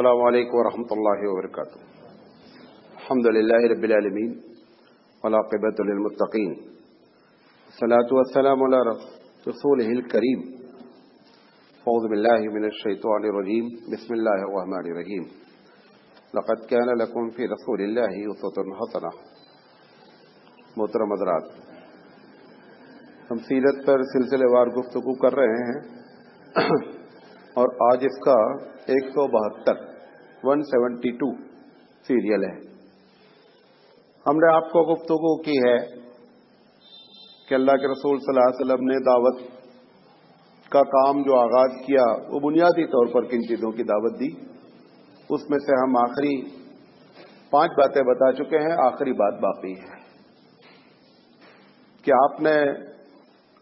السلام علیکم ورحمۃ اللہ وبرکاتہ. الحمد للہ رب العالمین والعاقبۃ للمتقین والصلاۃ والسلام علی رسولہ الکریم. اعوذ باللہ من الشیطان الرجیم. بسم اللہ الرحمن الرحیم. لقد کان لکم فی رسول اللہ اسوۃ حسنہ. محترم حضرات، ہم سیرت پر سلسلے وار گفتگو کر رہے ہیں اور آج اس کا 172 سیریل ہے. ہم نے آپ کو گفتگو کی ہے کہ اللہ کے رسول صلی اللہ علیہ وسلم نے دعوت کا کام جو آغاز کیا وہ بنیادی طور پر کن چیزوں کی دعوت دی. اس میں سے ہم آخری 5 باتیں بتا چکے ہیں. آخری بات باقی ہے کہ آپ نے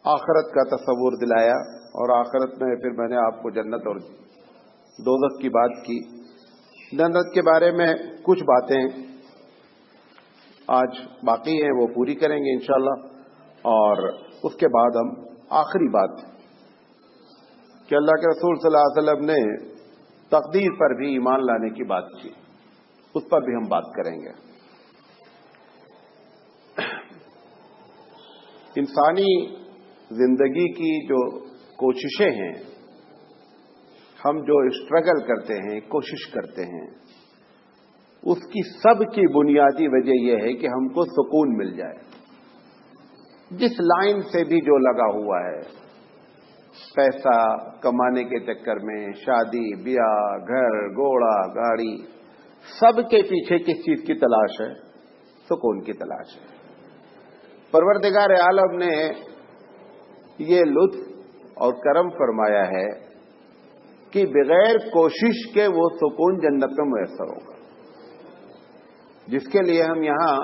آخرت کا تصور دلایا اور آخرت میں پھر میں نے آپ کو جنت اور دوزخ کی بات کی. جنت کے بارے میں کچھ باتیں آج باقی ہیں، وہ پوری کریں گے انشاءاللہ. اور اس کے بعد ہم آخری بات کہ اللہ کے رسول صلی اللہ علیہ وسلم نے تقدیر پر بھی ایمان لانے کی بات کی، اس پر بھی ہم بات کریں گے. انسانی زندگی کی جو کوششیں ہیں، ہم جو اسٹرگل کرتے ہیں، کوشش کرتے ہیں، اس کی سب کی بنیادی وجہ یہ ہے کہ ہم کو سکون مل جائے. جس لائن سے بھی جو لگا ہوا ہے، پیسہ کمانے کے چکر میں، شادی بیاہ، گھر گھوڑا گاڑی، سب کے پیچھے کس چیز کی تلاش ہے؟ سکون کی تلاش ہے. پروردگار عالم نے یہ لطف اور کرم فرمایا ہے کہ بغیر کوشش کے وہ سکون جنت میں میسر ہوگا. جس کے لیے ہم یہاں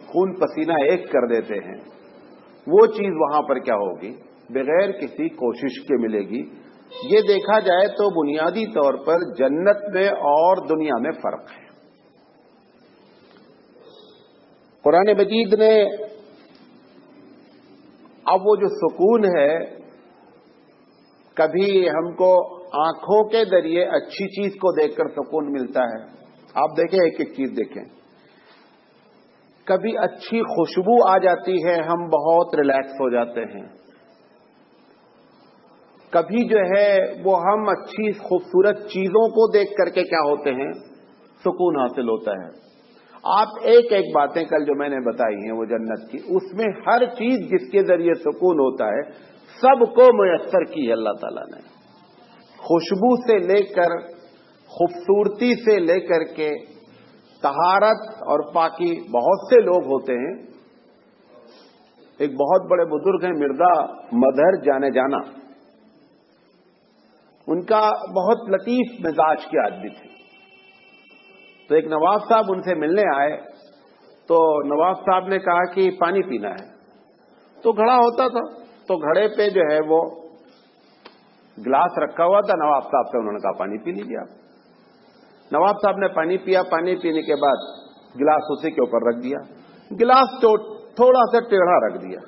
خون پسینہ ایک کر دیتے ہیں، وہ چیز وہاں پر کیا ہوگی؟ بغیر کسی کوشش کے ملے گی. یہ دیکھا جائے تو بنیادی طور پر جنت میں اور دنیا میں فرق ہے. قرآن مجید نے اب وہ جو سکون ہے، کبھی ہم کو آنکھوں کے ذریعے اچھی چیز کو دیکھ کر سکون ملتا ہے. آپ دیکھیں، ایک ایک چیز دیکھیں. کبھی اچھی خوشبو آ جاتی ہے، ہم بہت ریلیکس ہو جاتے ہیں. کبھی جو ہے وہ ہم اچھی خوبصورت چیزوں کو دیکھ کر کے کیا ہوتے ہیں؟ سکون حاصل ہوتا ہے. آپ ایک ایک باتیں کل جو میں نے بتائی ہیں وہ جنت کی، اس میں ہر چیز جس کے ذریعے سکون ہوتا ہے سب کو میسر کی ہے اللہ تعالیٰ نے. خوشبو سے لے کر، خوبصورتی سے لے کر کے طہارت اور پاکی. بہت سے لوگ ہوتے ہیں، ایک بہت بڑے بزرگ ہیں مرزا مظہر جانے جانا، ان کا بہت لطیف مزاج کے آدمی تھے. تو ایک نواب صاحب ان سے ملنے آئے تو نواب صاحب نے کہا کہ پانی پینا ہے. تو گھڑا ہوتا تھا، تو گھڑے پہ جو ہے وہ گلاس رکھا ہوا تھا. نواب صاحب سے انہوں نے کہا پانی پی لیجیے آپ. نواب صاحب نے پانی پیا. پانی پینے کے بعد گلاس اسی کے اوپر رکھ دیا. گلاس تھوڑا سا ٹیڑھا رکھ دیا.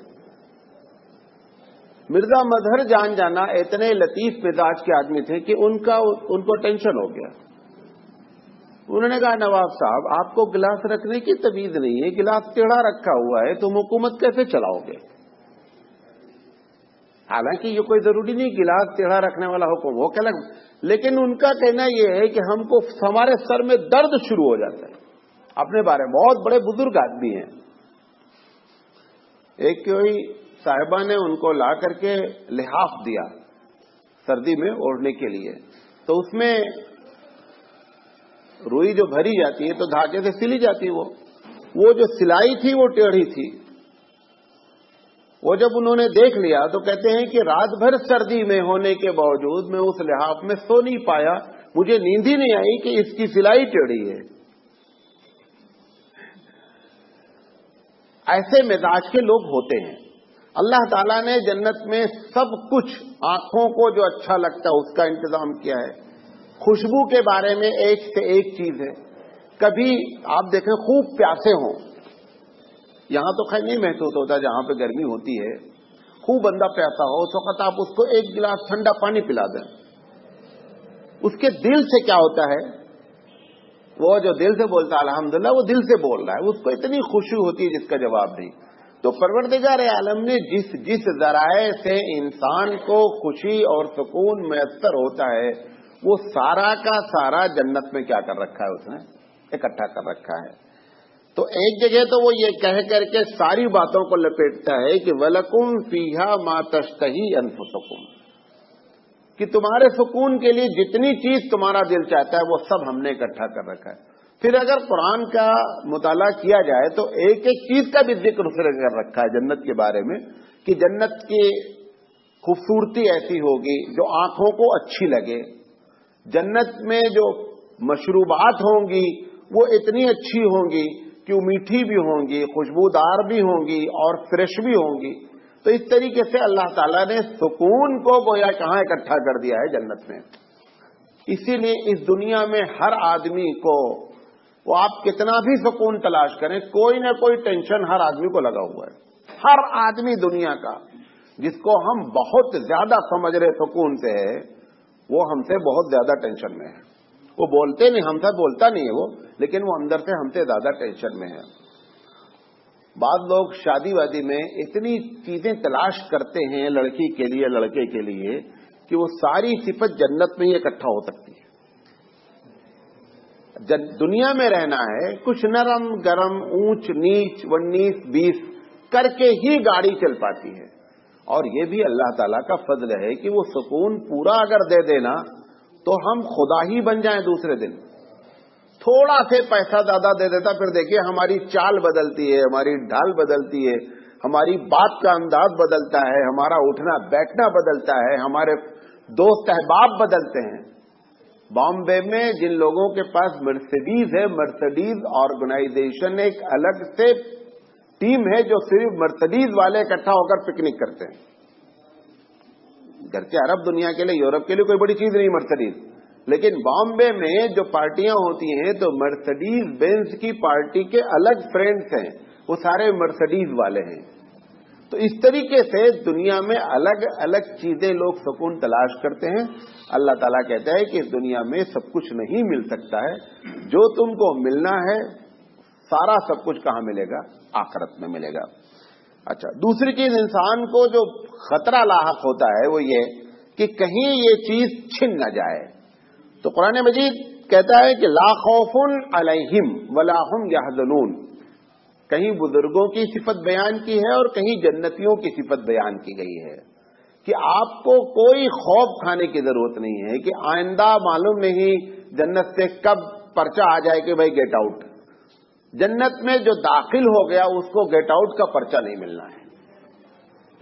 مرزا مظہر جان جانا اتنے لطیف مزاج کے آدمی تھے کہ ان کو ٹینشن ہو گیا. انہوں نے کہا نواب صاحب، آپ کو گلاس رکھنے کی تمیز نہیں ہے، گلاس ٹیڑھا رکھا ہوا ہے، تم حکومت کیسے چلاؤ گے؟ حالانکہ یہ کوئی ضروری نہیں گلاس ٹیڑھا رکھنے والا حکم ہو کہ الگ، لیکن ان کا کہنا یہ ہے کہ ہم کو ہمارے سر میں درد شروع ہو جاتا ہے. اپنے بارے میں بہت بڑے بزرگ آدمی ہیں. ایک کوئی صاحبہ نے ان کو لا کر کے لحاف دیا سردی میں اوڑھنے کے لیے. تو اس میں روئی جو بھری جاتی ہے تو دھاگے سے سلی جاتی ہے. وہ جو سلائی تھی وہ ٹیڑھی تھی. وہ جب انہوں نے دیکھ لیا تو کہتے ہیں کہ رات بھر سردی میں ہونے کے باوجود میں اس لحاف میں سو نہیں پایا. مجھے نیند ہی نہیں آئی کہ اس کی سلائی ٹیڑھی ہے. ایسے مزاج کے لوگ ہوتے ہیں. اللہ تعالیٰ نے جنت میں سب کچھ، آنکھوں کو جو اچھا لگتا ہے اس کا انتظام کیا ہے. خوشبو کے بارے میں ایک سے ایک چیز ہے. کبھی آپ دیکھیں خوب پیاسے ہوں، یہاں تو خیر نہیں محسوس ہوتا جہاں پہ گرمی ہوتی ہے، خوب بندہ پیاسا ہو اس وقت آپ اس کو ایک گلاس ٹھنڈا پانی پلا دیں، اس کے دل سے کیا ہوتا ہے؟ وہ جو دل سے بولتا ہے الحمدللہ، وہ دل سے بول رہا ہے، اس کو اتنی خوشی ہوتی ہے جس کا جواب نہیں۔ تو پروردگار عالم نے جس ذرائع سے انسان کو خوشی اور سکون میسر ہوتا ہے، وہ سارا کا سارا جنت میں کیا کر رکھا ہے؟ اس نے اکٹھا کر رکھا ہے۔ تو ایک جگہ تو وہ یہ کہہ کر کے ساری باتوں کو لپیٹتا ہے کہ وَلَكُمْ فِيهَا مَا تَشْتَهِي أَنفُسُكُمْ، کہ تمہارے سکون کے لیے جتنی چیز تمہارا دل چاہتا ہے وہ سب ہم نے اکٹھا کر رکھا ہے۔ پھر اگر قرآن کا مطالعہ کیا جائے تو ایک ایک چیز کا بھی ذکر اس نے کر رکھا ہے جنت کے بارے میں، کہ جنت کی خوبصورتی ایسی ہوگی جو آنکھوں کو اچھی لگے، جنت میں جو مشروبات ہوں گی وہ اتنی اچھی ہوں گی کہ وہ میٹھی بھی ہوں گی، خوشبودار بھی ہوں گی اور فریش بھی ہوں گی۔ تو اس طریقے سے اللہ تعالیٰ نے سکون کو گویا کہاں اکٹھا کر دیا ہے؟ جنت میں۔ اسی لیے اس دنیا میں ہر آدمی کو، وہ آپ کتنا بھی سکون تلاش کریں، کوئی نہ کوئی ٹینشن ہر آدمی کو لگا ہوا ہے۔ ہر آدمی دنیا کا جس کو ہم بہت زیادہ سمجھ رہے سکون سے ہے، وہ ہم سے بہت زیادہ ٹینشن میں ہے۔ وہ بولتے نہیں، ہم سے بولتا نہیں ہے وہ، لیکن وہ اندر سے ہم سے زیادہ ٹینشن میں ہے۔ بعض لوگ شادی وادی میں اتنی چیزیں تلاش کرتے ہیں لڑکی کے لیے، لڑکے کے لیے، کہ وہ ساری صفت جنت میں ہی اکٹھا ہو سکتی ہے۔ دنیا میں رہنا ہے، کچھ نرم گرم، اونچ نیچ 19-20 کر کے ہی گاڑی چل پاتی ہے۔ اور یہ بھی اللہ تعالیٰ کا فضل ہے کہ وہ سکون پورا اگر دے دینا تو ہم خدا ہی بن جائیں دوسرے دن۔ تھوڑا سے پیسہ زیادہ دے دیتا، پھر دیکھیے ہماری چال بدلتی ہے، ہماری ڈھال بدلتی ہے، ہماری بات کا انداز بدلتا ہے، ہمارا اٹھنا بیٹھنا بدلتا ہے، ہمارے دوست احباب بدلتے ہیں۔ بامبے میں جن لوگوں کے پاس مرسڈیز ہے، مرسڈیز آرگنائزیشن ایک الگ سے ٹیم ہے جو صرف مرسڈیز والے اکٹھا ہو کر پکنک کرتے ہیں۔ گرچہ عرب دنیا کے لیے، یورپ کے لیے کوئی بڑی چیز نہیں مرسڈیز، لیکن بامبے میں جو پارٹیاں ہوتی ہیں تو مرسڈیز بینز کی پارٹی کے الگ فرینڈز ہیں، وہ سارے مرسڈیز والے ہیں۔ تو اس طریقے سے دنیا میں الگ الگ چیزیں لوگ سکون تلاش کرتے ہیں۔ اللہ تعالیٰ کہتا ہے کہ اس دنیا میں سب کچھ نہیں مل سکتا ہے، جو تم کو ملنا ہے سارا سب کچھ کہاں ملے گا؟ آخرت میں ملے گا۔ اچھا، دوسری چیز انسان کو جو خطرہ لاحق ہوتا ہے وہ یہ کہ کہیں یہ چیز چھن نہ جائے۔ تو قرآن مجید کہتا ہے کہ لا خوف علیہم ولا هم یحزنون، کہیں بزرگوں کی صفت بیان کی ہے اور کہیں جنتیوں کی صفت بیان کی گئی ہے کہ آپ کو کوئی خوف کھانے کی ضرورت نہیں ہے کہ آئندہ معلوم نہیں جنت سے کب پرچہ آ جائے کہ بھائی گیٹ آؤٹ۔ جنت میں جو داخل ہو گیا اس کو گیٹ آؤٹ کا پرچہ نہیں ملنا ہے۔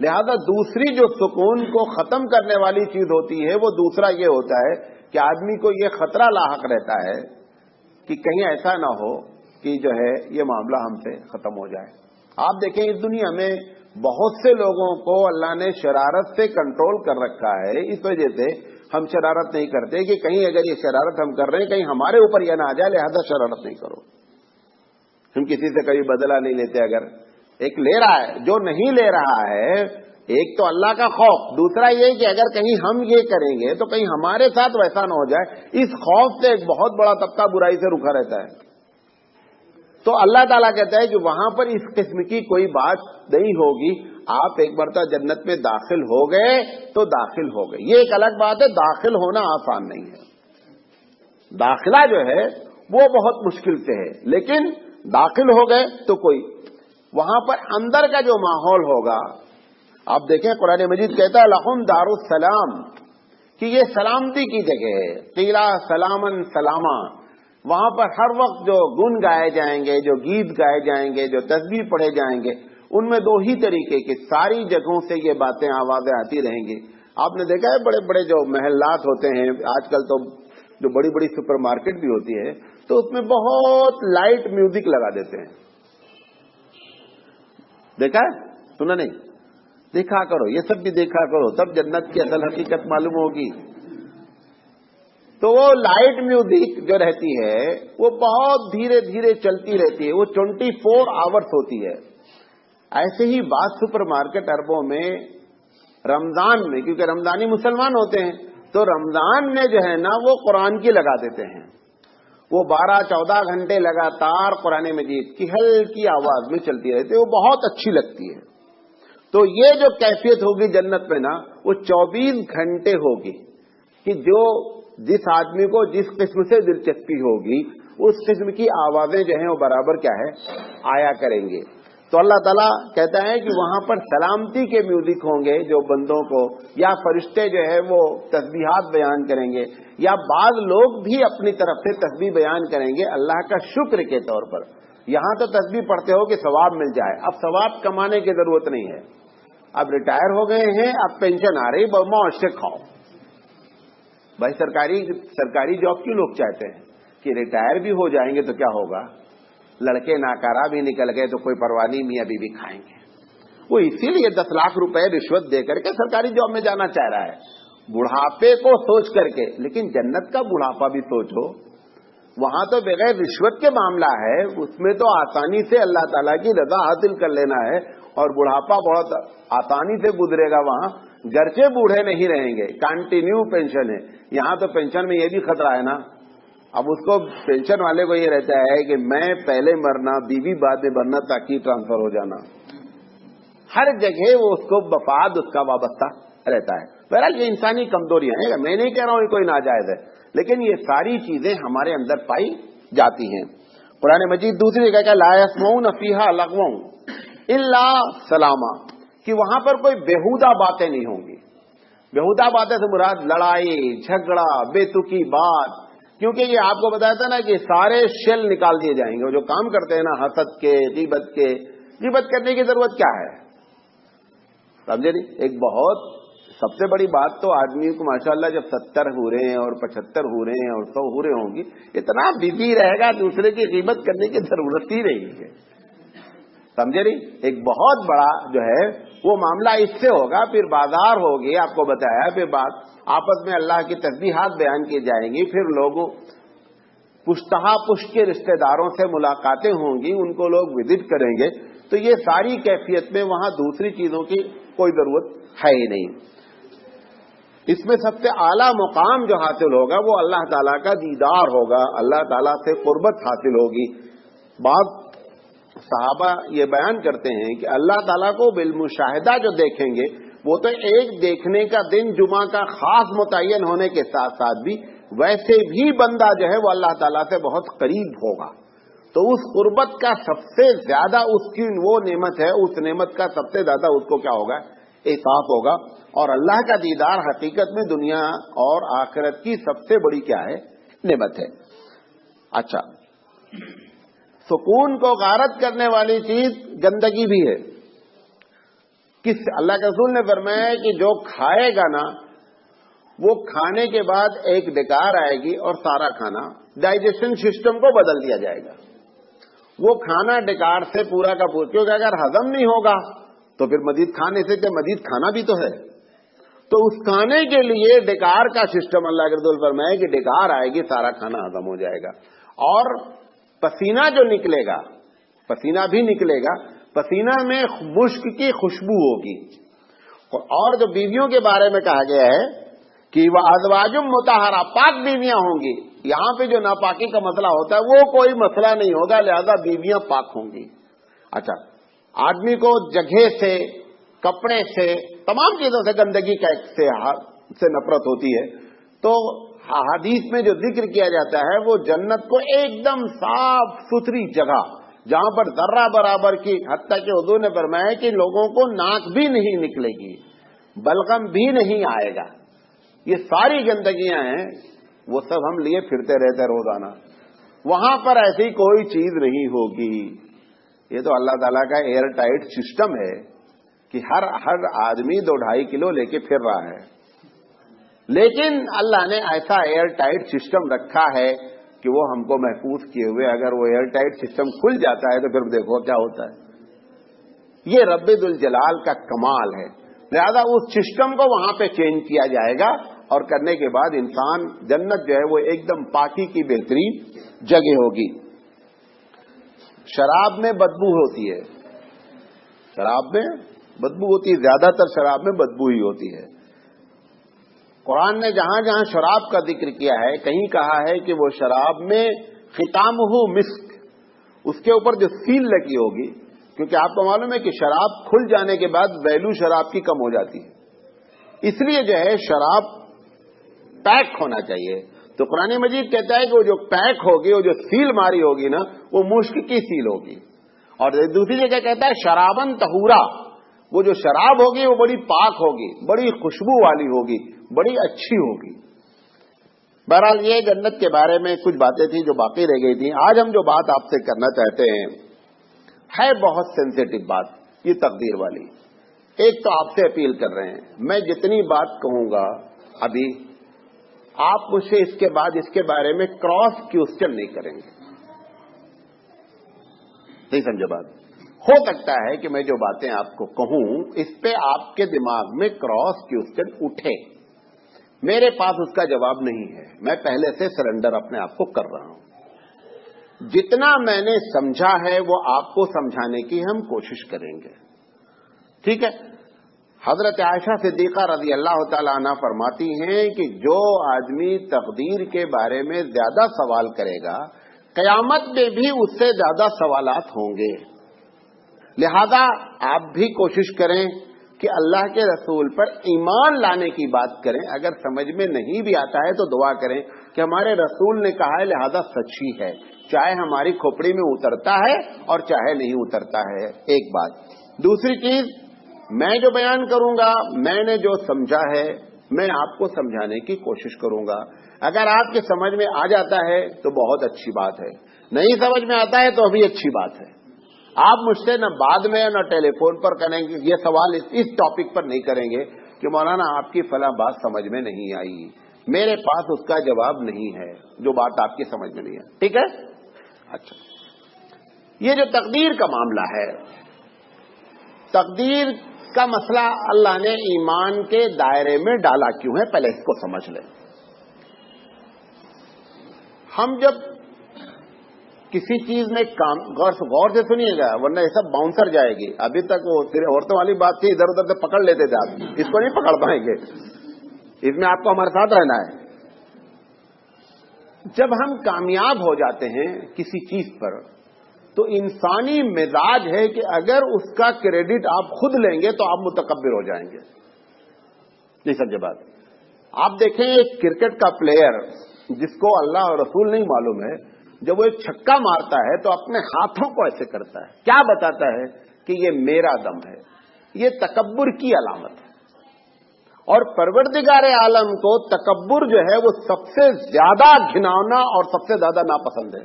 لہذا دوسری جو سکون کو ختم کرنے والی چیز ہوتی ہے وہ دوسرا یہ ہوتا ہے کہ آدمی کو یہ خطرہ لاحق رہتا ہے کہ کہیں ایسا نہ ہو کہ جو ہے یہ معاملہ ہم سے ختم ہو جائے۔ آپ دیکھیں اس دنیا میں بہت سے لوگوں کو اللہ نے شرارت سے کنٹرول کر رکھا ہے، اس وجہ سے ہم شرارت نہیں کرتے کہ کہیں اگر یہ شرارت ہم کر رہے ہیں کہیں ہمارے اوپر یہ نہ آ جائے، لہذا شرارت نہیں کرو۔ ہم کسی سے کبھی بدلہ نہیں لیتے، اگر ایک لے رہا ہے جو نہیں لے رہا ہے، ایک تو اللہ کا خوف، دوسرا یہ کہ اگر کہیں ہم یہ کریں گے تو کہیں ہمارے ساتھ ویسا نہ ہو جائے، اس خوف سے ایک بہت بڑا طبقہ برائی سے رکا رہتا ہے۔ تو اللہ تعالیٰ کہتا ہے کہ وہاں پر اس قسم کی کوئی بات نہیں ہوگی۔ آپ ایک مرتبہ جنت میں داخل ہو گئے تو داخل ہو گئے، یہ ایک الگ بات ہے، داخل ہونا آسان نہیں ہے۔ داخلہ جو ہے وہ بہت مشکل سے ہے، لیکن داخل ہو گئے تو کوئی وہاں پر اندر کا جو ماحول ہوگا، آپ دیکھیں قرآن مجید کہتا ہے لہم دار السلام، کہ یہ سلامتی کی جگہ ہے، قیلا سلامن سلاما، وہاں پر ہر وقت جو گن گائے جائیں گے، جو گیت گائے جائیں گے، جو تسبیح پڑھے جائیں گے، ان میں دو ہی طریقے کی ساری جگہوں سے یہ باتیں آوازیں آتی رہیں گی۔ آپ نے دیکھا ہے بڑے بڑے جو محلات ہوتے ہیں، آج کل تو جو بڑی بڑی سپر مارکیٹ بھی ہوتی ہے تو اس میں بہت لائٹ میوزک لگا دیتے ہیں، دیکھا ہے؟ سنا نہیں؟ دیکھا کرو، یہ سب بھی دیکھا کرو، تب جنت کی اصل حقیقت معلوم ہوگی۔ تو وہ لائٹ میوزک جو رہتی ہے وہ بہت دھیرے دھیرے چلتی رہتی ہے، وہ 24 آورس ہوتی ہے۔ ایسے ہی بعض سپر مارکیٹ عربوں میں رمضان میں، کیونکہ رمضانی مسلمان ہوتے ہیں تو رمضان میں جو ہے نا وہ قرآن کی لگا دیتے ہیں، وہ 12-14 گھنٹے لگاتار قرآن مجید کی ہلکی آواز میں چلتی رہتی ہے، وہ بہت اچھی لگتی ہے۔ تو یہ جو کیفیت ہوگی جنت میں نا، وہ 24 گھنٹے ہوگی کہ جس آدمی کو جس قسم سے دلچسپی ہوگی اس قسم کی آوازیں جو ہیں وہ برابر کیا ہے آیا کریں گے۔ تو اللہ تعالیٰ کہتا ہے کہ وہاں پر سلامتی کے میوزک ہوں گے جو بندوں کو، یا فرشتے جو ہے وہ تسبیحات بیان کریں گے، یا بعض لوگ بھی اپنی طرف سے تسبیح بیان کریں گے اللہ کا شکر کے طور پر۔ یہاں تو تسبیح پڑھتے ہو کہ ثواب مل جائے، اب ثواب کمانے کی ضرورت نہیں ہے، اب ریٹائر ہو گئے ہیں، اب پینشن آ رہی، موج سے کھاؤ۔ بھائی سرکاری جاب کیوں لوگ چاہتے ہیں کہ ریٹائر بھی ہو جائیں گے تو کیا ہوگا، لڑکے ناکارہ بھی نکل گئے تو کوئی پرواہ نہیں، میاں بیوی کھائیں گے۔ وہ اسی لیے 10 لاکھ روپے رشوت دے کر کے سرکاری جاب میں جانا چاہ رہا ہے، بڑھاپے کو سوچ کر کے۔ لیکن جنت کا بڑھاپا بھی سوچو، وہاں تو بغیر رشوت کے معاملہ ہے، اس میں تو آسانی سے اللہ تعالیٰ کی رضا حاصل کر لینا ہے، اور بڑھاپا بہت آسانی سے گزرے گا وہاں، گرچہ بوڑھے نہیں رہیں گے، کنٹینیو پینشن ہے۔ یہاں تو پینشن میں یہ بھی خطرہ ہے نا، اب اس کو پینشن والے کو یہ رہتا ہے کہ میں پہلے مرنا، بیوی بعد میں مرنا تاکہ ٹرانسفر ہو جانا، ہر جگہ وہ اس کو مفاد اس کا وابستہ رہتا ہے۔ بہرحال یہ انسانی کمزوریاں ہیں، میں نہیں کہہ رہا ہوں یہ کوئی ناجائز ہے، لیکن یہ ساری چیزیں ہمارے اندر پائی جاتی ہیں۔ قرآن مجید دوسری جگہ لا یسمعون فیہا لغوا الا سلاما، کہ وہاں پر کوئی بیہودہ باتیں نہیں ہوں گی۔ بیہودہ باتیں سے مراد لڑائی جھگڑا بے تکی بات، کیونکہ یہ آپ کو بتایا تھا نا کہ سارے شیل نکال دیے جائیں گے، وہ جو کام کرتے ہیں نا حسد کے، غیبت کرنے کی ضرورت کیا ہے، سمجھے نہیں؟ ایک بہت سب سے بڑی بات تو آدمی کو ماشاءاللہ جب 70 ہو رہے ہیں اور 75 ہو رہے ہیں اور 100 ہو رہے ہوں گی، اتنا بزی رہے گا دوسرے کی غیبت کرنے کی ضرورت ہی نہیں ہے، سمجھے نہیں؟ ایک بہت بڑا جو ہے وہ معاملہ اس سے ہوگا، پھر بازار ہوگی، آپ کو بتایا، پھر بات آپس میں اللہ کی تسبیحات بیان کی جائیں گی، پھر لوگوں پشتہا پشت کے رشتہ داروں سے ملاقاتیں ہوں گی، ان کو لوگ وزٹ کریں گے، تو یہ ساری کیفیت میں وہاں دوسری چیزوں کی کوئی ضرورت ہے ہی نہیں۔ اس میں سب سے اعلیٰ مقام جو حاصل ہوگا وہ اللہ تعالیٰ کا دیدار ہوگا، اللہ تعالیٰ سے قربت حاصل ہوگی۔ بعض صحابہ یہ بیان کرتے ہیں کہ اللہ تعالیٰ کو بالمشاہدہ جو دیکھیں گے، وہ تو ایک دیکھنے کا دن جمعہ کا خاص متعین ہونے کے ساتھ ساتھ بھی ویسے بھی بندہ جو ہے وہ اللہ تعالیٰ سے بہت قریب ہوگا، تو اس قربت کا سب سے زیادہ اس کی وہ نعمت ہے، اس نعمت کا سب سے زیادہ اس کو کیا ہوگا، احساس ہوگا۔ اور اللہ کا دیدار حقیقت میں دنیا اور آخرت کی سب سے بڑی کیا ہے، نعمت ہے۔ اچھا، سکون کو غارت کرنے والی چیز گندگی بھی ہے۔ اللہ کے رسول نے فرمایا ہے کہ جو کھائے گا نا، وہ کھانے کے بعد ایک ڈکار آئے گی اور سارا کھانا ڈائجیشن سسٹم کو بدل دیا جائے گا۔ وہ کھانا ڈکار سے پورا کا پورا، کیونکہ اگر ہضم نہیں ہوگا تو پھر مزید کھانے سے کیا، مزید کھانا بھی تو ہے، تو اس کھانے کے لیے ڈکار کا سسٹم اللہ کے رسول فرمایا کہ ڈکار آئے گی، سارا کھانا ہضم ہو جائے گا۔ اور پسینہ جو نکلے گا، پسینہ بھی نکلے گا، پسینہ میں مشک کی خوشبو ہوگی۔ اور جو بیویوں کے بارے میں کہا گیا ہے کہ وہ ازواج مطہرہ، پاک بیویاں ہوں گی، یہاں پہ جو ناپاکی کا مسئلہ ہوتا ہے وہ کوئی مسئلہ نہیں ہوگا، لہذا بیویاں پاک ہوں گی۔ اچھا، آدمی کو جگہ سے، کپڑے سے، تمام چیزوں سے گندگی سے نفرت ہوتی ہے، تو حدیث میں جو ذکر کیا جاتا ہے وہ جنت کو ایک دم صاف ستھری جگہ، جہاں پر ذرہ برابر کی، حتیٰ کہ حضور نے فرمایا کہ لوگوں کو ناک بھی نہیں نکلے گی، بلغم بھی نہیں آئے گا، یہ ساری گندگیاں ہیں، وہ سب ہم لیے پھرتے رہتے روزانہ، وہاں پر ایسی کوئی چیز نہیں ہوگی۔ یہ تو اللہ تعالیٰ کا ایئر ٹائٹ سسٹم ہے کہ ہر آدمی 2-2.5 کلو لے کے پھر رہا ہے، لیکن اللہ نے ایسا ایئر ٹائٹ سسٹم رکھا ہے کہ وہ ہم کو محفوظ کیے ہوئے، اگر وہ ایئر ٹائٹ سسٹم کھل جاتا ہے تو پھر دیکھو کیا ہوتا ہے۔ یہ رب ذوالجلال کا کمال ہے، لہذا اس سسٹم کو وہاں پہ چینج کیا جائے گا، اور کرنے کے بعد انسان جنت جو ہے وہ ایک دم پاکی کی بہترین جگہ ہوگی۔ شراب میں بدبو ہوتی ہے، شراب میں بدبو ہوتی ہے، زیادہ تر شراب میں بدبو ہی ہوتی ہے، قرآن نے جہاں جہاں شراب کا ذکر کیا ہے، کہیں کہا ہے کہ وہ شراب میں ختامہ مسک، اس کے اوپر جو سیل لگی ہوگی، کیونکہ آپ کو معلوم ہے کہ شراب کھل جانے کے بعد ویلو شراب کی کم ہو جاتی ہے، اس لیے جو ہے شراب پیک ہونا چاہیے۔ تو قرآن مجید کہتا ہے کہ وہ جو پیک ہوگی، وہ جو سیل ماری ہوگی نا، وہ مشک کی سیل ہوگی۔ اور دوسری جگہ کہتا ہے شرابن طہورا، وہ جو شراب ہوگی وہ بڑی پاک ہوگی، بڑی خوشبو والی ہوگی، بڑی اچھی ہوگی۔ بہرحال یہ جنت کے بارے میں کچھ باتیں تھیں جو باقی رہ گئی تھیں۔ آج ہم جو بات آپ سے کرنا چاہتے ہیں ہے بہت سینسیٹیو بات، یہ تقدیر والی۔ ایک تو آپ سے اپیل کر رہے ہیں، میں جتنی بات کہوں گا ابھی، آپ مجھ سے اس کے بعد اس کے بارے میں کراس کوسچن نہیں کریں گے، نہیں سمجھے بات؟ ہو سکتا ہے کہ میں جو باتیں آپ کو کہوں اس پہ آپ کے دماغ میں کراس کوسچن اٹھے، میرے پاس اس کا جواب نہیں ہے، میں پہلے سے سرنڈر اپنے آپ کو کر رہا ہوں۔ جتنا میں نے سمجھا ہے وہ آپ کو سمجھانے کی ہم کوشش کریں گے، ٹھیک ہے؟ حضرت عائشہ صدیقہ رضی اللہ تعالی عنہ فرماتی ہیں کہ جو آدمی تقدیر کے بارے میں زیادہ سوال کرے گا، قیامت میں بھی اس سے زیادہ سوالات ہوں گے۔ لہذا آپ بھی کوشش کریں کہ اللہ کے رسول پر ایمان لانے کی بات کریں۔ اگر سمجھ میں نہیں بھی آتا ہے تو دعا کریں کہ ہمارے رسول نے کہا ہے لہذا سچی ہے، چاہے ہماری کھوپڑی میں اترتا ہے اور چاہے نہیں اترتا ہے۔ ایک بات۔ دوسری چیز، میں جو بیان کروں گا، میں نے جو سمجھا ہے میں آپ کو سمجھانے کی کوشش کروں گا۔ اگر آپ کے سمجھ میں آ جاتا ہے تو بہت اچھی بات ہے، نہیں سمجھ میں آتا ہے تو ابھی اچھی بات ہے۔ آپ مجھ سے نہ بعد میں نہ ٹیلی فون پر کریں گے یہ سوال، اس ٹاپک پر نہیں کریں گے کہ مولانا آپ کی فلاں بات سمجھ میں نہیں آئی، میرے پاس اس کا جواب نہیں ہے، جو بات آپ کی سمجھ میں نہیں ہے، ٹھیک ہے؟ اچھا، یہ جو تقدیر کا معاملہ ہے، تقدیر کا مسئلہ اللہ نے ایمان کے دائرے میں ڈالا کیوں ہے، پہلے اس کو سمجھ لیں۔ ہم جب کسی چیز میں کام، غور سے سنیے گا ورنہ یہ سب باؤنسر جائے گی۔ ابھی تک وہ عورتوں والی بات تھی، ادھر ادھر سے پکڑ لیتے تھے، آپ اس کو نہیں پکڑ پائیں گے، اس میں آپ کو ہمارے ساتھ رہنا ہے۔ جب ہم کامیاب ہو جاتے ہیں کسی چیز پر تو انسانی مزاج ہے کہ اگر اس کا کریڈٹ آپ خود لیں گے تو آپ متکبر ہو جائیں گے، نہیں سمجھے بات؟ آپ دیکھیں ایک کرکٹ کا پلیئر جس کو اللہ اور رسول نہیں معلوم ہے، جب وہ ایک چھکا مارتا ہے تو اپنے ہاتھوں کو ایسے کرتا ہے، کیا بتاتا ہے کہ یہ میرا دم ہے، یہ تکبر کی علامت ہے۔ اور پروردگار عالم کو تکبر جو ہے وہ سب سے زیادہ گھناؤنا اور سب سے زیادہ ناپسند ہے۔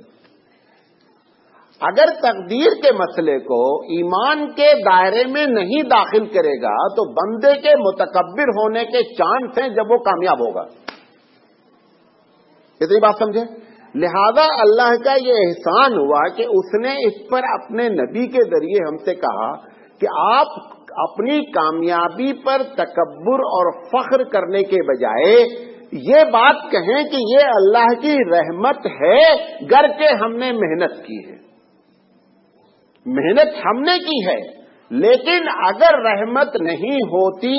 اگر تقدیر کے مسئلے کو ایمان کے دائرے میں نہیں داخل کرے گا تو بندے کے متکبر ہونے کے چانس ہیں جب وہ کامیاب ہوگا۔ اتنی بات سمجھے؟ لہذا اللہ کا یہ احسان ہوا کہ اس نے اس پر اپنے نبی کے ذریعے ہم سے کہا کہ آپ اپنی کامیابی پر تکبر اور فخر کرنے کے بجائے یہ بات کہیں کہ یہ اللہ کی رحمت ہے، گر کے ہم نے محنت کی ہے، محنت ہم نے کی ہے، لیکن اگر رحمت نہیں ہوتی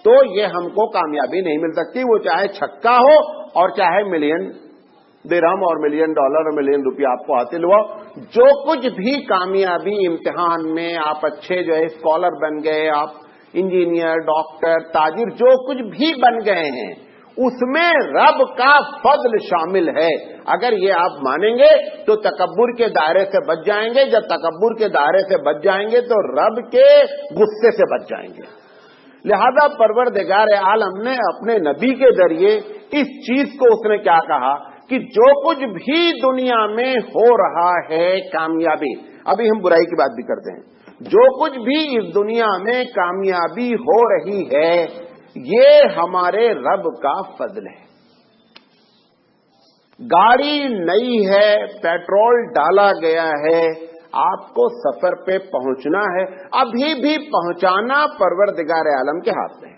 تو یہ ہم کو کامیابی نہیں مل سکتی، وہ چاہے چھکا ہو اور چاہے ملین درہم اور ملین ڈالر اور ملین روپیہ آپ کو حاصل ہوا۔ جو کچھ بھی کامیابی امتحان میں آپ اچھے جو ہے اسکالر بن گئے، آپ انجینئر، ڈاکٹر، تاجر، جو کچھ بھی بن گئے ہیں اس میں رب کا فضل شامل ہے۔ اگر یہ آپ مانیں گے تو تکبر کے دائرے سے بچ جائیں گے، جب تکبر کے دائرے سے بچ جائیں گے تو رب کے غصے سے بچ جائیں گے۔ لہذا پروردگار عالم نے اپنے نبی کے ذریعے اس چیز کو اس نے کیا کہا کہ جو کچھ بھی دنیا میں ہو رہا ہے کامیابی، ابھی ہم برائی کی بات بھی کرتے ہیں، جو کچھ بھی اس دنیا میں کامیابی ہو رہی ہے یہ ہمارے رب کا فضل ہے۔ گاڑی نئی ہے، پیٹرول ڈالا گیا ہے، آپ کو سفر پہ پہنچنا ہے، ابھی بھی پہنچانا پروردگار عالم کے ہاتھ میں ہے۔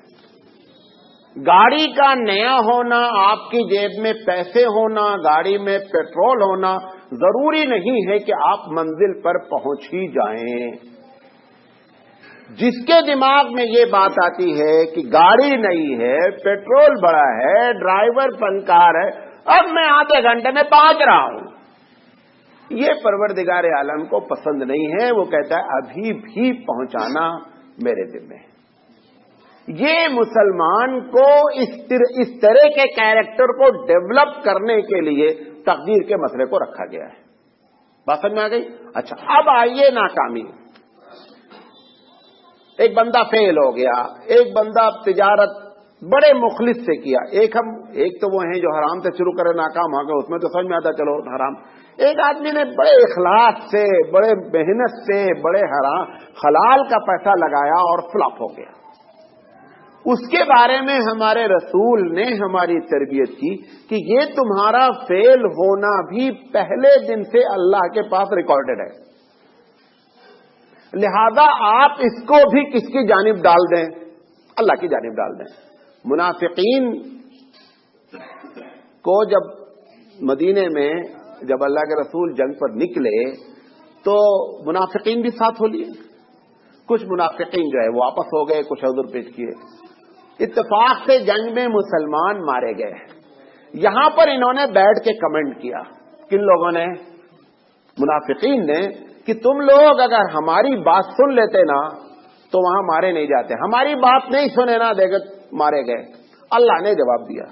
گاڑی کا نیا ہونا، آپ کی جیب میں پیسے ہونا، گاڑی میں پیٹرول ہونا ضروری نہیں ہے کہ آپ منزل پر پہنچ ہی جائیں۔ جس کے دماغ میں یہ بات آتی ہے کہ گاڑی نئی ہے، پیٹرول بڑا ہے، ڈرائیور فنکار ہے، اب میں آدھے گھنٹے میں پہنچ رہا ہوں، یہ پروردگار عالم کو پسند نہیں ہے. وہ کہتا ہے ابھی بھی پہنچانا میرے ذمہ ہے. یہ مسلمان کو اس طرح کے کیریکٹر کو ڈیولپ کرنے کے لیے تقدیر کے مسئلے کو رکھا گیا ہے. بات سمجھ میں آ گئی؟ اچھا، اب آئیے ناکامی. ایک بندہ فیل ہو گیا، ایک بندہ تجارت بڑے مخلص سے کیا، ایک تو وہ ہیں جو حرام سے شروع کرے ناکام ہو گئے، اس میں تو سمجھ میں آتا چلو حرام. ایک آدمی نے بڑے اخلاص سے، بڑے محنت سے، بڑے حلال کا پیسہ لگایا اور فلاپ ہو گیا. اس کے بارے میں ہمارے رسول نے ہماری تربیت کی کہ یہ تمہارا فیل ہونا بھی پہلے دن سے اللہ کے پاس ریکارڈڈ ہے، لہذا آپ اس کو بھی کس کی جانب ڈال دیں؟ اللہ کی جانب ڈال دیں. منافقین کو جب مدینے میں جب اللہ کے رسول جنگ پر نکلے تو منافقین بھی ساتھ ہو لیے. کچھ منافقین جو ہے وہ واپس ہو گئے، کچھ عذر پیش کیے. اتفاق سے جنگ میں مسلمان مارے گئے. یہاں پر انہوں نے بیٹھ کے کمنٹ کیا. کن لوگوں نے؟ منافقین نے، کہ تم لوگ اگر ہماری بات سن لیتے نا تو وہاں مارے نہیں جاتے، ہماری بات نہیں سنے نا دیکھ مارے گئے. اللہ نے جواب دیا،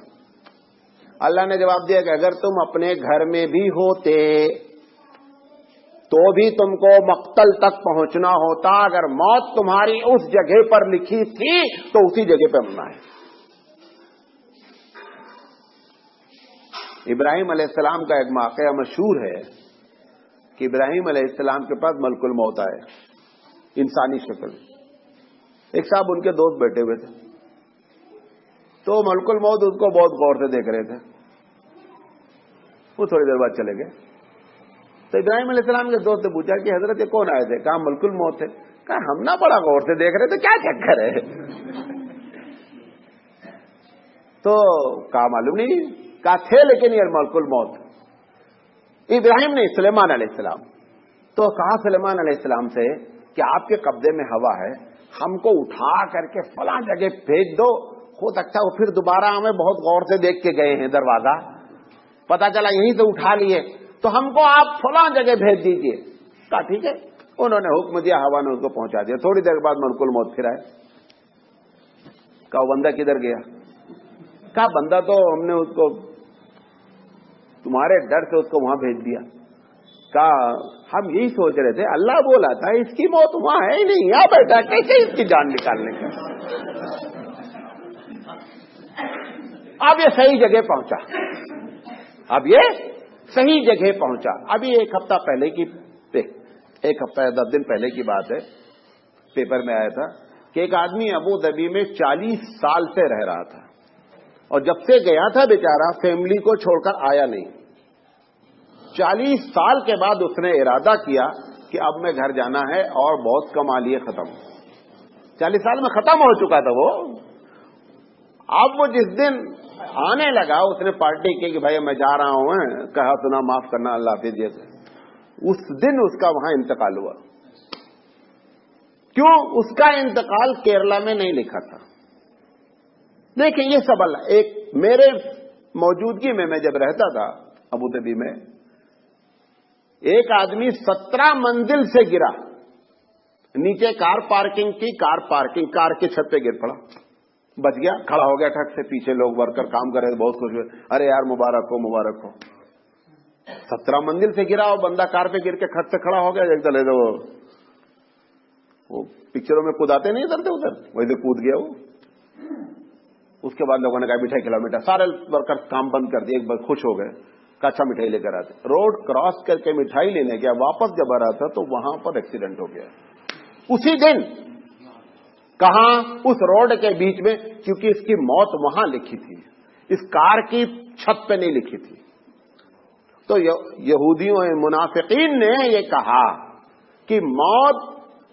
اللہ نے جواب دیا کہ اگر تم اپنے گھر میں بھی ہوتے تو بھی تم کو مقتل تک پہنچنا ہوتا. اگر موت تمہاری اس جگہ پر لکھی تھی تو اسی جگہ پہ مرنا ہے. ابراہیم علیہ السلام کا ایک واقعہ مشہور ہے کہ ابراہیم علیہ السلام کے پاس ملک الموت آئے انسانی شکل. ایک صاحب ان کے دوست بیٹھے ہوئے تھے تو ملک الموت ان کو بہت غور سے دیکھ رہے تھے. وہ تھوڑی دیر بعد چلے گئے تو ابراہیم علیہ السلام کے دوست نے پوچھا کہ حضرت یہ کون آئے تھے؟ کہا ملک الموت تھے. کہا ہم نہ بڑا غور سے دیکھ رہے تھے، کیا چکر ہے؟ تو کہا معلوم نہیں. کہا تھے لیکن یہ ملک الموت. ابراہیم نے سلیمان علیہ السلام تو کہا سلیمان علیہ السلام سے کہ آپ کے قبضے میں ہوا ہے، ہم کو اٹھا کر کے فلاں جگہ بھیج دو. ہو سکتا ہے وہ پھر دوبارہ ہمیں بہت غور سے دیکھ کے گئے ہیں، دروازہ پتا چلا یہیں سے اٹھا لیے، تو ہم کو آپ فلاں جگہ بھیج دیجئے. کہا ٹھیک ہے. انہوں نے حکم دیا، ہوا نے اس کو پہنچا دیا. تھوڑی دیر بعد ملک الموت پھر آئے. کہا بندہ کدھر گیا؟ کہا بندہ تو ہم نے اس کو تمہارے ڈر سے اس کو وہاں بھیج دیا. کہا ہم یہی سوچ رہے تھے، اللہ بولا تھا اس کی موت وہاں ہے ہی نہیں، یہاں بیٹھا کیسے اس کی جان نکالنے کا. اب یہ صحیح جگہ پہنچا، اب یہ صحیح جگہ پہنچا. ابھی ایک ہفتہ 10 دن پہلے کی بات ہے، پیپر میں آیا تھا کہ ایک آدمی ابو ظبی میں 40 سال سے رہ رہا تھا اور جب سے گیا تھا بیچارہ فیملی کو چھوڑ کر آیا نہیں. 40 سال کے بعد اس نے ارادہ کیا کہ اب میں گھر جانا ہے اور بہت کما لیے ختم. 40 سال میں ختم ہو چکا تھا وہ. اب وہ جس دن آنے لگا اس نے پارٹی کی کہ بھائی میں جا رہا ہوں، کہا سنا معاف کرنا اللہ حافظ. اس دن اس کا وہاں انتقال ہوا. کیوں؟ اس کا انتقال کیرلا میں نہیں لکھا تھا. دیکھیں یہ سب اللہ. ایک میرے موجودگی میں جب رہتا تھا ابو ظبی میں، ایک آدمی 17 منزل سے گرا. نیچے کار پارکنگ کی، کار کی چھت پہ گر پڑا، بچ گیا، کھڑا ہو گیا ٹھک سے. پیچھے لوگ ورکر کام کر رہے تھے، بہت خوش ہوئے، ارے یار مبارک ہو مبارک ہو. 17 منزل سے گرا اور بندہ کار پہ گر کے کھٹ سے کھڑا ہو گیا. ایک دلے وہ پکچروں میں کوداتے نہیں ادھر ادھر، ویسے کود گیا وہ. اس کے بعد لوگوں نے کہا مٹھائی کھلاؤ مٹھائی. سارے ورکر کام بند کر دیے، ایک بار خوش ہو گئے، کہا اچھا مٹھائی لے کر آتے. روڈ کراس کر کے مٹھائی لینے گیا، واپس جب آ رہا تھا تو وہاں پر ایکسیڈنٹ ہو گیا اسی دن. کہاں؟ اس روڈ کے بیچ میں، کیونکہ اس کی موت وہاں لکھی تھی، اس کار کی چھت پہ نہیں لکھی تھی. تو یہودیوں منافقین نے یہ کہا کہ موت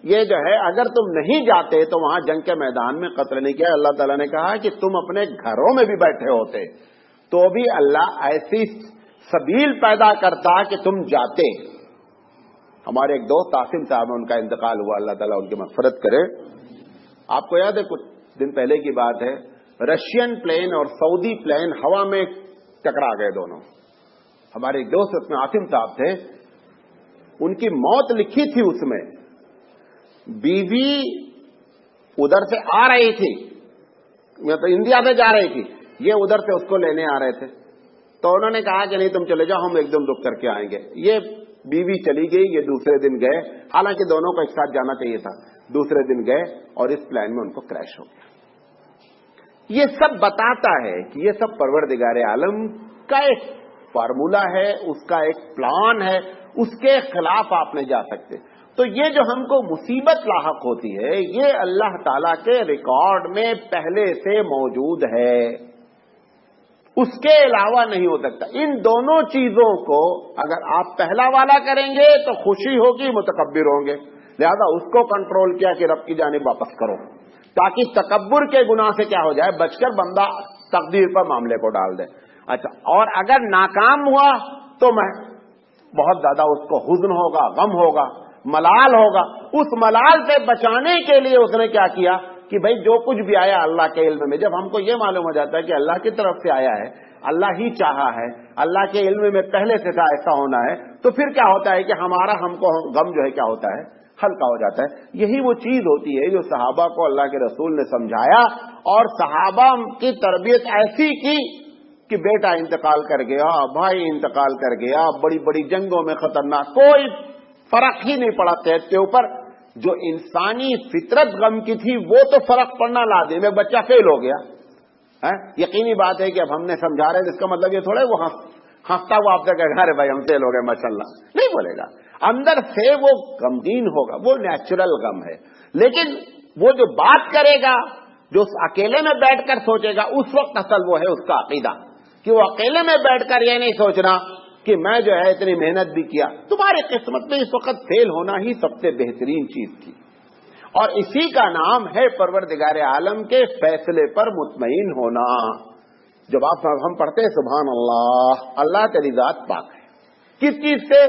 یہ جو ہے اگر تم نہیں جاتے تو وہاں جنگ کے میدان میں قتل نہیں کیا. اللہ تعالیٰ نے کہا کہ تم اپنے گھروں میں بھی بیٹھے ہوتے تو بھی اللہ ایسی سبیل پیدا کرتا کہ تم جاتے. ہمارے ایک دوست عاصم صاحب ان کا انتقال ہوا، اللہ تعالیٰ ان کی مغفرت کرے. آپ کو یاد ہے کچھ دن پہلے کی بات ہے، رشین پلین اور سعودی پلین ہوا میں ٹکرا گئے دونوں. ہمارے ایک دوست اس میں عاصم صاحب تھے، ان کی موت لکھی تھی اس میں. بیوی ادھر سے آ رہی تھی، مطلب انڈیا سے جا رہی تھی، یہ ادھر سے اس کو لینے آ رہے تھے. تو انہوں نے کہا کہ نہیں تم چلے جاؤ، ہم ایک دم رک کر کے آئیں گے. یہ بیوی چلی گئی، یہ دوسرے دن گئے، حالانکہ دونوں کو ایک ساتھ جانا چاہیے تھا. دوسرے دن گئے اور اس پلان میں ان کو کریش ہو گیا. یہ سب بتاتا ہے کہ یہ سب پروردگار عالم کا ایک فارمولا ہے، اس کا ایک پلان ہے، اس کے خلاف آپ نہیں جا سکتے. تو یہ جو ہم کو مصیبت لاحق ہوتی ہے، یہ اللہ تعالیٰ کے ریکارڈ میں پہلے سے موجود ہے، اس کے علاوہ نہیں ہو سکتا. ان دونوں چیزوں کو اگر آپ پہلا والا کریں گے تو خوشی ہوگی، متکبر ہوں گے. لہذا اس کو کنٹرول کیا کہ رب کی جانب واپس کرو، تاکہ تکبر کے گناہ سے کیا ہو جائے، بچ کر بندہ تقدیر پر معاملے کو ڈال دے. اچھا، اور اگر ناکام ہوا تو میں بہت زیادہ اس کو حزن ہوگا، غم ہوگا، ملال ہوگا. اس ملال سے بچانے کے لیے اس نے کیا کیا کہ بھائی جو کچھ بھی آیا اللہ کے علم میں. جب ہم کو یہ معلوم ہو جاتا ہے کہ اللہ کی طرف سے آیا ہے، اللہ ہی چاہا ہے، اللہ کے علم میں پہلے سے تھا ایسا ہونا ہے، تو پھر کیا ہوتا ہے کہ ہمارا ہم کو غم جو ہے کیا ہوتا ہے، ہلکا ہو جاتا ہے. یہی وہ چیز ہوتی ہے جو صحابہ کو اللہ کے رسول نے سمجھایا، اور صحابہ کی تربیت ایسی کی کہ بیٹا انتقال کر گیا، بھائی انتقال کر گیا، بڑی بڑی جنگوں میں خطرناک، کوئی فرق ہی نہیں پڑا صحت کے اوپر. جو انسانی فطرت غم کی تھی وہ تو فرق پڑنا لازم ہے. بچہ فیل ہو گیا، یقینی بات ہے کہ اب ہم نے سمجھا رہے ہیں، اس کا مطلب یہ تھوڑا ہے وہ ہنستا ہوا آپ سے کہے ارے بھائی ہم فیل ہو گئے ماشاءاللہ، نہیں بولے گا. اندر سے وہ غمگین ہوگا، وہ نیچرل غم ہے. لیکن وہ جو بات کرے گا، جو اکیلے میں بیٹھ کر سوچے گا، اس وقت اصل وہ ہے اس کا عقیدہ، کہ وہ اکیلے میں بیٹھ کر یہ نہیں سوچنا کہ میں جو ہے اتنی محنت بھی کیا. تمہاری قسمت میں اس وقت فیل ہونا ہی سب سے بہترین چیز تھی، اور اسی کا نام ہے پروردگار عالم کے فیصلے پر مطمئن ہونا. جب آپ ہم پڑھتے ہیں سبحان اللہ، اللہ تیری ذات پاک ہے، کس چیز سے؟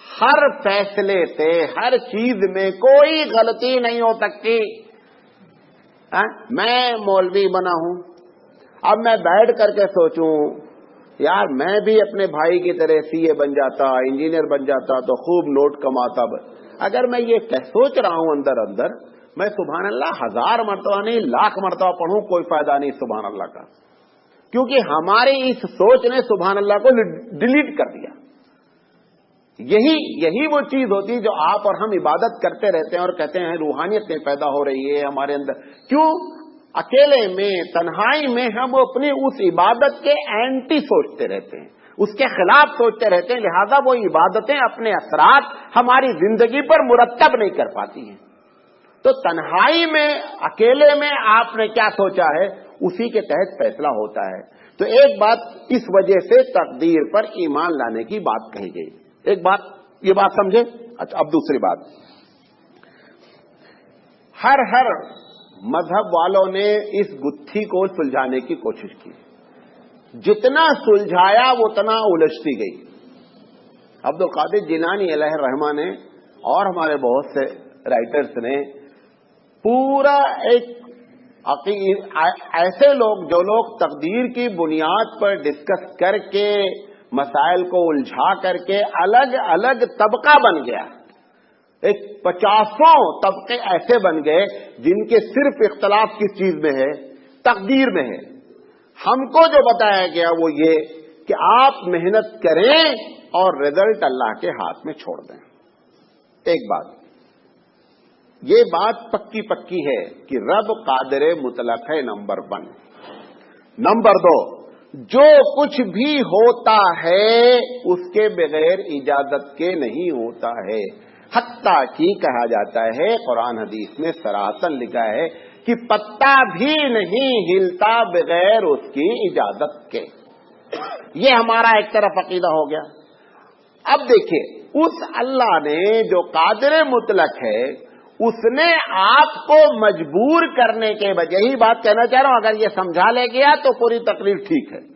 ہر فیصلے سے، ہر چیز میں کوئی غلطی نہیں ہو سکتی. میں مولوی بنا ہوں، اب میں بیٹھ کر کے سوچوں یار میں بھی اپنے بھائی کی طرح سی اے بن جاتا، انجینئر بن جاتا تو خوب نوٹ کماتا. اگر میں یہ سوچ رہا ہوں اندر اندر، میں سبحان اللہ 1000 مرتبہ نہیں 1,00,000 مرتبہ پڑھوں، کوئی فائدہ نہیں سبحان اللہ کا، کیونکہ ہماری اس سوچ نے سبحان اللہ کو ڈیلیٹ کر دیا. یہی وہ چیز ہوتی جو آپ اور ہم عبادت کرتے رہتے ہیں اور کہتے ہیں روحانیت میں پیدا ہو رہی ہے ہمارے اندر. کیوں؟ اکیلے میں، تنہائی میں ہم اپنی اس عبادت کے اینٹی سوچتے رہتے ہیں، اس کے خلاف سوچتے رہتے ہیں. لہذا وہ عبادتیں اپنے اثرات ہماری زندگی پر مرتب نہیں کر پاتی ہیں. تو تنہائی میں، اکیلے میں آپ نے کیا سوچا ہے، اسی کے تحت فیصلہ ہوتا ہے. تو ایک بات اس وجہ سے تقدیر پر ایمان لانے کی بات کہی گئی. ایک بات یہ بات سمجھے. اچھا، اب دوسری بات، ہر مذہب والوں نے اس گتھی کو سلجھانے کی کوشش کی. جتنا سلجھایا اتنا الجھتی گئی. عبد القادر جیلانی علیہ الرحمہ نے اور ہمارے بہت سے رائٹرز نے پورا ایک ایسے لوگ جو لوگ تقدیر کی بنیاد پر ڈسکس کر کے مسائل کو الجھا کر کے الگ الگ طبقہ بن گیا. ایک 50 طبقے ایسے بن گئے جن کے صرف اختلاف کس چیز میں ہے، تقدیر میں ہے. ہم کو جو بتایا گیا وہ یہ کہ آپ محنت کریں اور رزلٹ اللہ کے ہاتھ میں چھوڑ دیں. ایک بات، یہ بات پکی ہے کہ رب قادر مطلق ہے، نمبر 1. نمبر 2، جو کچھ بھی ہوتا ہے اس کے بغیر اجازت کے نہیں ہوتا ہے. حتیٰ کہ کہا جاتا ہے، قرآن حدیث میں صراحتاً لکھا ہے کہ پتا بھی نہیں ہلتا بغیر اس کی اجازت کے. یہ ہمارا ایک طرف عقیدہ ہو گیا. اب دیکھیے، اس اللہ نے جو قادر مطلق ہے، اس نے آپ کو مجبور کرنے کے بجائے، یہی بات کہنا چاہ رہا ہوں، اگر یہ سمجھا لے گیا تو پوری تقریر ٹھیک ہے.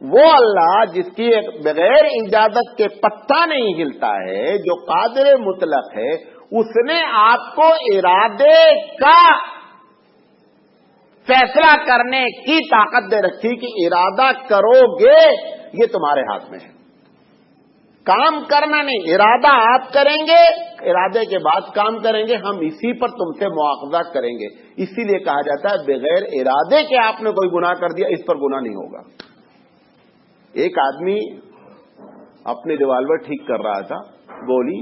وہ اللہ جس کی بغیر اجازت کے پتا نہیں ہلتا ہے، جو قادر مطلق ہے، اس نے آپ کو ارادے کا فیصلہ کرنے کی طاقت دے رکھی کہ ارادہ کرو گے یہ تمہارے ہاتھ میں ہے، کام کرنا نہیں، ارادہ آپ کریں گے، ارادے کے بعد کام کریں گے، ہم اسی پر تم سے مواخذہ کریں گے۔ اسی لیے کہا جاتا ہے بغیر ارادے کے آپ نے کوئی گناہ کر دیا، اس پر گناہ نہیں ہوگا۔ ایک آدمی اپنی ریوالور ٹھیک کر رہا تھا، گولی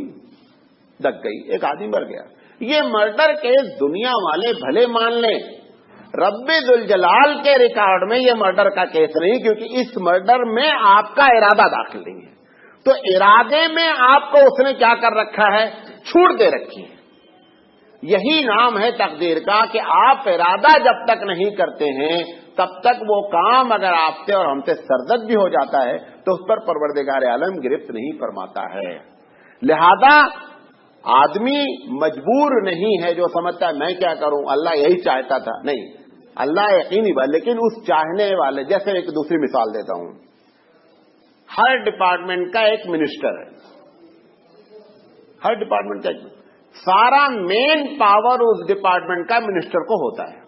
لگ گئی، ایک آدمی مر گیا۔ یہ مرڈر کیس دنیا والے بھلے مان لیں، رب ذوالجلال کے ریکارڈ میں یہ مرڈر کا کیس نہیں، کیونکہ اس مرڈر میں آپ کا ارادہ داخل نہیں ہے۔ تو ارادے میں آپ کو اس نے کیا کر رکھا ہے؟ چھوٹ دے رکھی ہے۔ یہی نام ہے تقدیر کا کہ آپ ارادہ جب تک نہیں کرتے ہیں تب تک وہ کام اگر آپ سے اور ہم سے سرزد بھی ہو جاتا ہے تو اس پر پروردگار عالم گرفت نہیں فرماتا ہے۔ لہذا آدمی مجبور نہیں ہے جو سمجھتا ہے میں کیا کروں، اللہ یہی چاہتا تھا، نہیں، اللہ یقینی بات، لیکن اس چاہنے والے، جیسے ایک دوسری مثال دیتا ہوں، ہر ڈپارٹمنٹ کا ایک منسٹر ہے، ہر ڈپارٹمنٹ کا ایک، سارا مین پاور اس ڈپارٹمنٹ کا منسٹر کو ہوتا ہے۔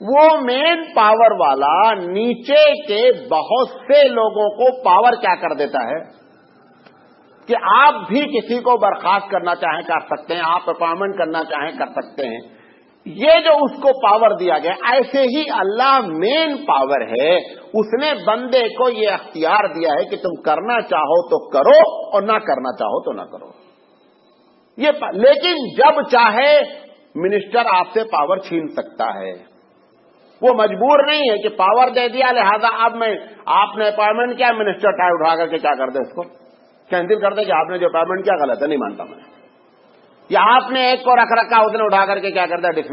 وہ مین پاور والا نیچے کے بہت سے لوگوں کو پاور کیا کر دیتا ہے کہ آپ بھی کسی کو برخاست کرنا چاہیں کر سکتے ہیں، آپ اپائنٹمنٹ کرنا چاہیں کر سکتے ہیں۔ یہ جو اس کو پاور دیا گیا، ایسے ہی اللہ مین پاور ہے، اس نے بندے کو یہ اختیار دیا ہے کہ تم کرنا چاہو تو کرو اور نہ کرنا چاہو تو نہ کرو۔ لیکن جب چاہے منسٹر آپ سے پاور چھین سکتا ہے، وہ مجبور نہیں ہے کہ پاور دے دیا لہذا اب میں، آپ نے اپائنٹمنٹ کیا، منسٹر ٹائر اٹھا کر کے کیا کر دے، اس کو کینسل کر دے کہ آپ نے جو اپائنٹمنٹ کیا غلط ہے، نہیں مانتا میں، یا آپ نے ایک کو رکھ رکھا اس نے اٹھا کر کے کیا کرتا ہے، ڈسمس